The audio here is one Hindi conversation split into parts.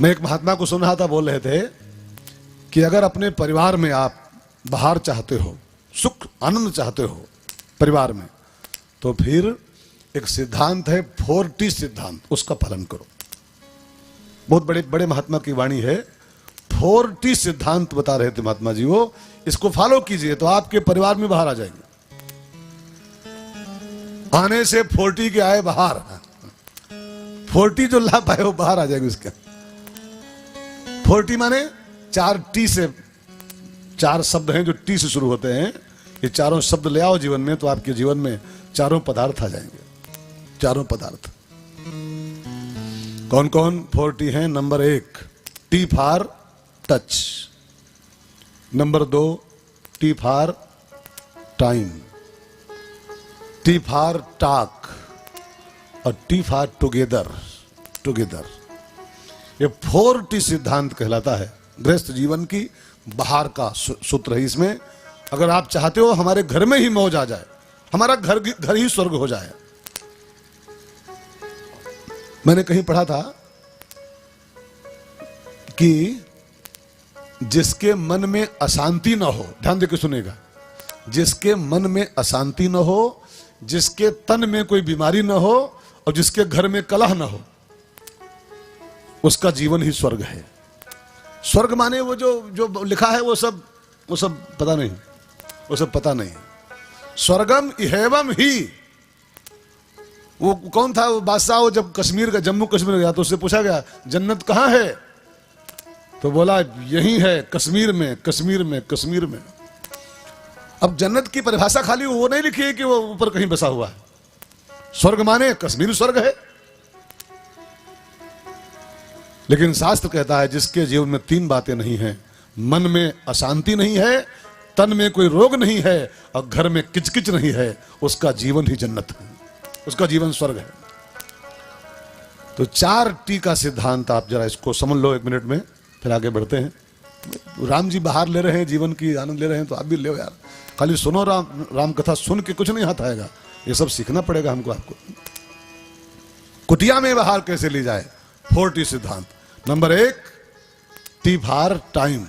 मैं एक महात्मा को सुन रहा था, बोल रहे थे कि अगर अपने परिवार में आप बाहर चाहते हो, सुख आनंद चाहते हो परिवार में, तो फिर एक सिद्धांत है 4T सिद्धांत, उसका पालन करो। बहुत बड़े बड़े महात्मा की वाणी है, 4T सिद्धांत बता रहे थे महात्मा जी वो, इसको फॉलो कीजिए तो आपके परिवार में बाहर आ जाएंगे। आने से 40 के आए बाहर, 40 जो ला पाए वो बाहर आ जाएंगे उसके। 40 माने 4T से, 4 शब्द हैं जो टी से शुरू होते हैं, ये चारों शब्द ले आओ जीवन में तो आपके जीवन में चारों पदार्थ आ जाएंगे। चारों पदार्थ कौन कौन 4T हैं? Number 1 T for touch, number 2 T for time, T for talk और T फॉर टुगेदर। टुगेदर ये 4T सिद्धांत कहलाता है। गृहस्थ जीवन की बाहर का सूत्र है इसमें। अगर आप चाहते हो हमारे घर में ही मौज आ जाए, हमारा घर ही स्वर्ग हो जाए। मैंने कहीं पढ़ा था कि जिसके मन में अशांति ना हो, ध्यान देकर सुनेगा, जिसके मन में अशांति ना हो, जिसके तन में कोई बीमारी ना हो और जिसके घर में कलह ना हो, उसका जीवन ही स्वर्ग है। स्वर्ग माने वो जो लिखा है वो सब पता नहीं, वो सब पता नहीं। स्वर्गम इहेवम ही, वो कौन था वो बादशाह, वो जब कश्मीर का, जम्मू कश्मीर गया तो उससे पूछा गया जन्नत कहां है, तो बोला यही है कश्मीर में, कश्मीर में, कश्मीर में। अब जन्नत की परिभाषा खाली वो नहीं लिखी है कि वो ऊपर कहीं बसा हुआ है। स्वर्ग माने कश्मीर स्वर्ग है। लेकिन शास्त्र कहता है जिसके जीवन में 3 बातें नहीं हैं, मन में अशांति नहीं है, तन में कोई रोग नहीं है और घर में किचकिच नहीं है, उसका जीवन ही जन्नत है, उसका जीवन स्वर्ग है। तो 4T का सिद्धांत आप जरा इसको समझ लो 1 मिनट में, फिर आगे बढ़ते हैं। राम जी बाहर ले रहे हैं, जीवन की आनंद ले रहे हैं, तो आप भी ले यार। खाली सुनो राम कथा, सुन के कुछ नहीं हाथ आएगा, ये सब सीखना पड़ेगा हमको। आपको कुटिया में बाहर कैसे ली जाए, 4T सिद्धांत। Number 1 T for time.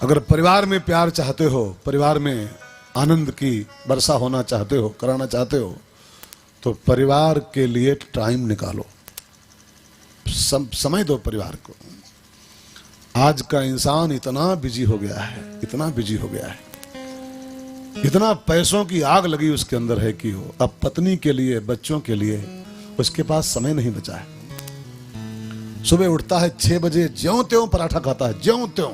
अगर परिवार में प्यार चाहते हो, परिवार में आनंद की वर्षा होना चाहते हो, कराना चाहते हो, तो परिवार के लिए टाइम निकालो, समय दो परिवार को। आज का इंसान इतना बिजी हो गया है, इतना बिजी हो गया है, इतना पैसों की आग लगी उसके अंदर है कि वो अब पत्नी के लिए, बच्चों के लिए उसके पास समय नहीं बचा है। सुबह उठता है 6 बजे, ज्यों त्यों पराठा खाता है, ज्यों त्यों,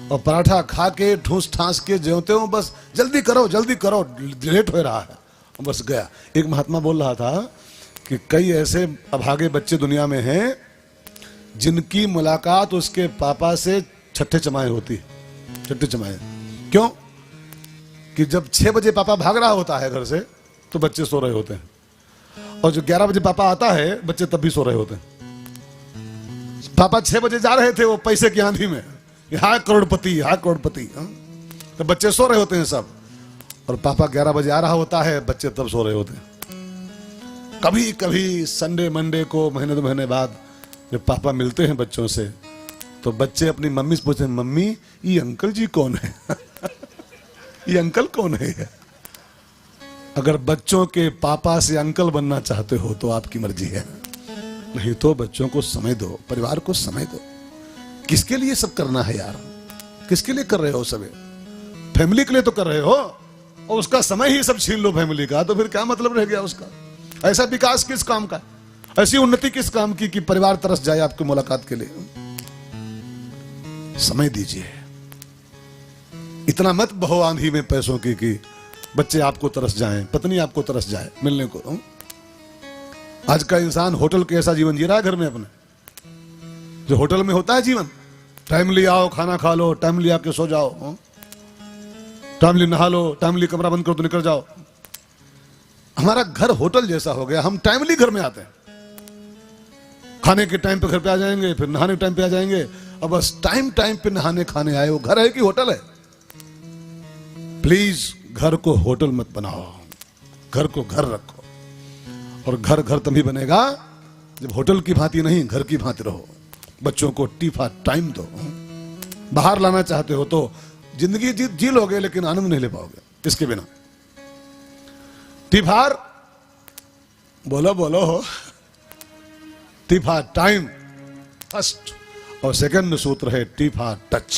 और पराठा खा के ठूस ठास के ज्यों त्यों, बस जल्दी करो जल्दी करो, लेट हो रहा है, बस गया। एक महात्मा बोल रहा था कि कई ऐसे अभागे बच्चे दुनिया में हैं जिनकी मुलाकात उसके पापा से छठे चमाए होती है, छठे चमाए। क्यों? कि जब 6 बजे पापा भाग रहा होता है घर से तो बच्चे सो रहे होते हैं, और जो 11 बजे पापा आता है बच्चे तब भी सो रहे होते हैं। पापा 6 बजे जा रहे थे वो पैसे की आंधी में, हाय करोड़पति, हाय करोड़पति, तो बच्चे सो रहे होते हैं सब, और पापा 11 बजे आ रहा होता है, बच्चे तब सो रहे होते हैं। कभी कभी संडे मंडे को महीने 2 महीने बाद जब पापा मिलते हैं बच्चों से, तो बच्चे अपनी मम्मी से पूछते हैं, मम्मी ये अंकल जी कौन है? ये अंकल कौन है? अगर बच्चों के पापा से अंकल बनना चाहते हो तो आपकी मर्जी है, नहीं तो बच्चों को समय दो, परिवार को समय दो। किसके लिए सब करना है यार? किसके लिए कर रहे हो सब? फैमिली के लिए तो कर रहे हो, और उसका समय ही सब छीन लो फैमिली का, तो फिर क्या मतलब रह गया उसका? ऐसा विकास किस काम का, ऐसी उन्नति किस काम की कि परिवार तरस जाए आपकी मुलाकात के लिए? समय दीजिए। इतना मत बहो आंधी में पैसों की कि बच्चे आपको तरस जाएं, पत्नी आपको तरस जाए मिलने को। आज का इंसान होटल के ऐसा जीवन जी रहा है घर में अपने, जो होटल में होता है जीवन, टाइमली आओ, खाना खा लो, टाइमली आके सो जाओ, टाइमली नहा लो, टाइमली कमरा बंद करो तो निकल जाओ। हमारा घर होटल जैसा हो गया, हम टाइमली घर में आते हैं, खाने के टाइम पे घर पे आ जाएंगे, फिर नहाने के टाइम पे आ जाएंगे, अब बस टाइम पे नहाने खाने आए। वो घर है कि होटल है? प्लीज घर को होटल मत बनाओ, घर को घर रखो। और घर घर तभी बनेगा जब होटल की भांति नहीं, घर की भांति रहो। बच्चों को टी फॉर टाइम दो। बाहर लाना चाहते हो तो जिंदगी जी लोगे, लेकिन आनंद नहीं ले पाओगे इसके बिना। टी फॉर बोलो बोलो हो, टी फॉर टाइम फर्स्ट, और सेकंड सूत्र है टी फॉर टच।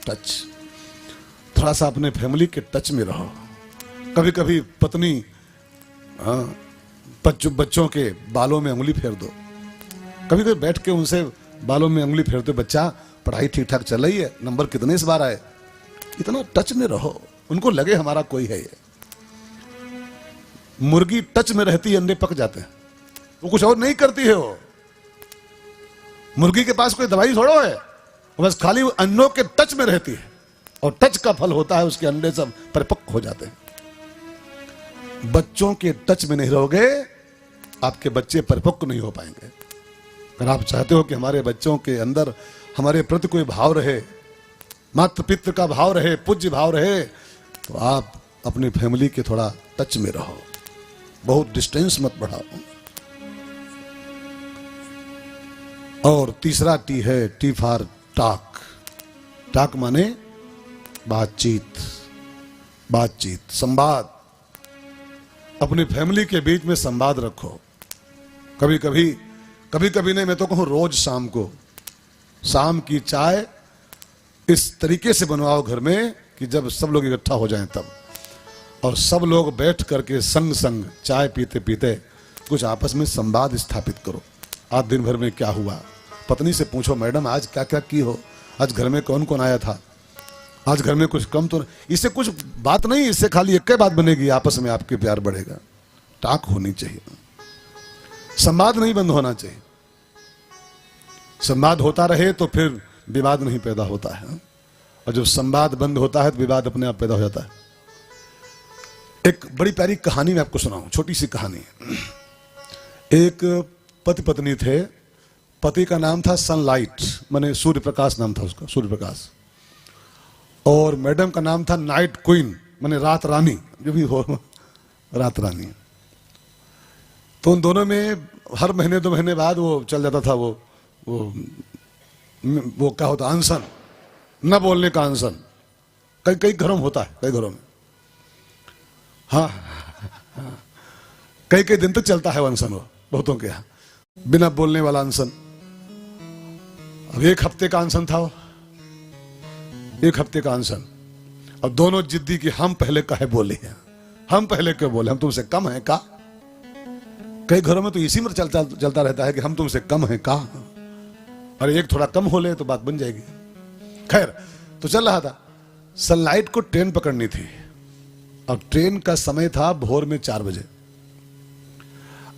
टच, थोड़ा सा अपने फैमिली के टच में रहो। कभी कभी पत्नी बच्चों के बालों में उंगली फेर दो। कभी कभी बैठ के उनसे बालों में उंगली फेरते, बच्चा पढ़ाई ठीक ठाक चल रही है, नंबर कितने इस बार आए। इतना टच में रहो, उनको लगे हमारा कोई है ये। मुर्गी टच में रहती है, अंडे पक जाते हैं, वो कुछ और नहीं करती है। वो मुर्गी के पास कोई दवाई थोड़ो है, बस खाली अंडों के टच में रहती है, और टच का फल होता है उसके अंडे सब परिपक्व हो जाते हैं। बच्चों के टच में नहीं रहोगे, आपके बच्चे परिपक्व नहीं हो पाएंगे। अगर आप चाहते हो कि हमारे बच्चों के अंदर हमारे प्रति कोई भाव रहे, मातृ पितृ का भाव रहे, पूज्य भाव रहे, तो आप अपनी फैमिली के थोड़ा टच में रहो, बहुत डिस्टेंस मत बढ़ाओ। और तीसरा टी है टी फॉर टॉक। टॉक माने बातचीत, बातचीत, संवाद। अपनी फैमिली के बीच में संवाद रखो। कभी कभी नहीं, मैं तो कहूं रोज शाम को, शाम की चाय इस तरीके से बनवाओ घर में कि जब सब लोग इकट्ठा हो जाएं तब, और सब लोग बैठ करके संग संग चाय पीते पीते कुछ आपस में संवाद स्थापित करो। आज दिन भर में क्या हुआ, पत्नी से पूछो, मैडम आज क्या क्या की हो, आज घर में कौन कौन आया था, आज घर में कुछ कम तो नहीं। इससे कुछ बात नहीं, इससे खाली एक ही बात बनेगी, आपस में आपके प्यार बढ़ेगा। टाक होनी चाहिए, संवाद नहीं बंद होना चाहिए। संवाद होता रहे तो फिर विवाद नहीं पैदा होता है, और जब संवाद बंद होता है तो विवाद अपने आप पैदा हो जाता है। एक बड़ी प्यारी कहानी मैं आपको सुनाऊं, छोटी सी कहानी। एक पति पत्नी थे, पति का नाम था सनलाइट, माने सूर्य प्रकाश नाम था उसका, सूर्य प्रकाश, और मैडम का नाम था नाइट क्वीन, माने रात रानी, जो भी हो रात रानी। तो उन दोनों में हर महीने 2 महीने बाद वो चल जाता था, वो क्या होता, अनशन, न बोलने का अनशन। कई घरों में होता है, कई घरों में, हाँ, कई दिन तक चलता है वो अनशन, वो बहुतों के यहाँ बिना बोलने वाला अनशन। अब 1 हफ्ते का अनशन था वो, 1 हफ्ते का अनशन। अब दोनों जिद्दी कि हम पहले काहे बोले हैं, हम पहले क्यों बोले, हम तुमसे कम हैं का। कई घरों में तो इसी में चलता रहता है कि हम तुमसे कम हैं का, और एक थोड़ा कम हो ले तो बात बन जाएगी। खैर, तो चल रहा था, सनलाइट को ट्रेन पकड़नी थी, और ट्रेन का समय था भोर में 4 बजे।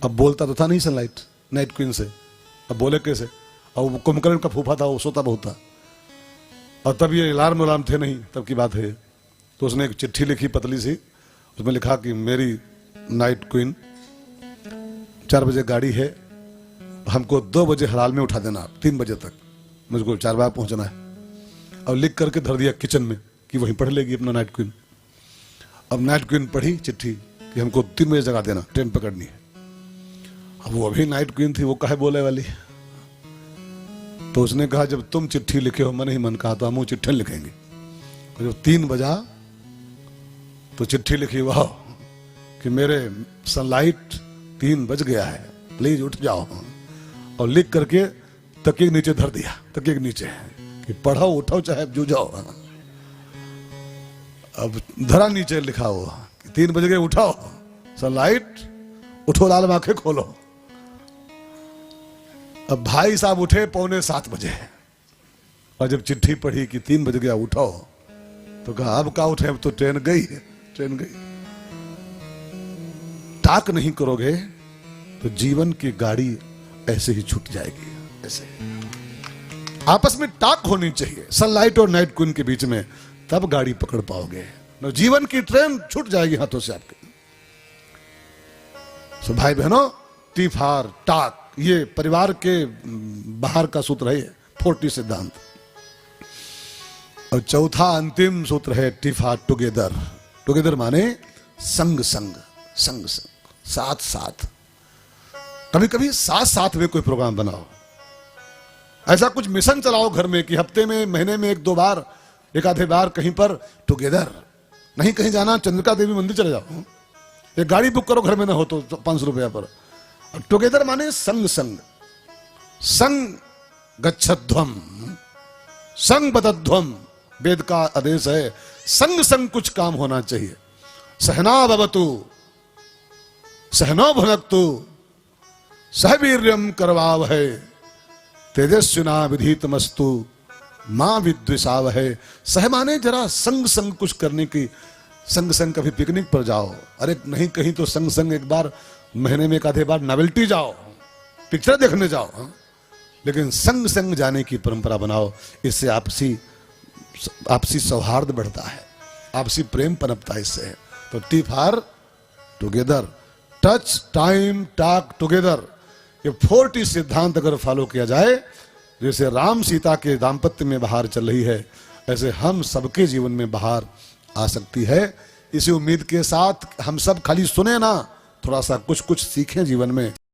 अब बोलता तो था नहीं सनलाइट नाइट क्वीन से, अब बोले कैसे, और वो कुंभकर्ण का फूफा था, वो सोता बहुत था, और तब ये अलार्म थे नहीं, तब की बात है। तो उसने एक चिट्ठी लिखी पतली सी, उसमें लिखा कि मेरी नाइट क्वीन 4 बजे गाड़ी है, हमको 2 बजे हलाल में उठा देना, 3 बजे तक मुझको 4 बार पहुंचना है। और लिख करके धर दिया किचन में कि वहीं पढ़ लेगी अपना नाइट क्वीन। अब नाइट क्वीन पढ़ी चिट्ठी कि हमको 3 बजे जगा देना, ट्रेन पकड़नी है। अब वो अभी नाइट क्वीन थी, वो काहे बोले वाली। तो उसने कहा जब तुम चिट्ठी लिखे हो मन ही मन कहा, तो हम वो चिट्ठी लिखेंगे। और जब 3 बजा तो चिट्ठी लिखी, वाह कि मेरे सनलाइट 3 बज गया है, प्लीज उठ जाओ। और लिख करके तकिए के नीचे धर दिया, तकिए के नीचे कि पढ़ो उठो चाहे जू जाओ। अब धरा नीचे लिखा हुआ कि 3 बज गए, उठाओ सनलाइट, उठो लाल आंखें खोलो। अब भाई साहब उठे 6:45 बजे, और जब चिट्ठी पढ़ी कि 3 बज गया उठो, तो कहा अब क्या उठे, अब तो ट्रेन गई है, ट्रेन गई। टाक नहीं करोगे तो जीवन की गाड़ी ऐसे ही छूट जाएगी। ऐसे आपस में टाक होनी चाहिए सनलाइट और नाइट क्वीन के बीच में, तब गाड़ी पकड़ पाओगे, न जीवन की ट्रेन छूट जाएगी हाथों से आपके। सो भाई बहनों, टी फॉर टाक, ये परिवार के बाहर का सूत्र है, 40 सिद्धांत। और चौथा अंतिम सूत्र है टी फॉर टुगेदर। टुगेदर माने संग संग, संग संग, साथ साथ। कभी कभी साथ साथ में कोई प्रोग्राम बनाओ, ऐसा कुछ मिशन चलाओ घर में कि हफ्ते में महीने में एक दो बार एक आधे बार कहीं पर टुगेदर, नहीं कहीं जाना चंद्रिका देवी मंदिर चले जाओ, एक गाड़ी बुक करो घर में ना हो तो 500 रुपया पर। टुगेदर माने संग संग, संग गच्छध्वम संग बदध्वम, वेद का आदेश है, संग संग कुछ काम होना चाहिए। सहना भवतु सहनो भुनक्तु सहवीर्यम करवावहै तेजस्विना विधीतमस्तु मां विद्विषावहै। सह माने जरा संग संग कुछ करने की, संग संग कभी पिकनिक पर जाओ, अरे नहीं कहीं तो संग संग एक बार महीने में एक आधे बार नॉवेल्टी जाओ, पिक्चर देखने जाओ, लेकिन संग संग जाने की परंपरा बनाओ। इससे आपसी सौहार्द बढ़ता है, आपसी प्रेम पनपता है इससे। तो T for together, touch time talk together, ये 4T सिद्धांत अगर फॉलो किया जाए, जैसे राम सीता के दाम्पत्य में बहार चल रही है, ऐसे हम सबके जीवन में बहार आ सकती है। इसी उम्मीद के साथ हम सब खाली सुने ना, थोड़ा सा कुछ कुछ सीखें जीवन में।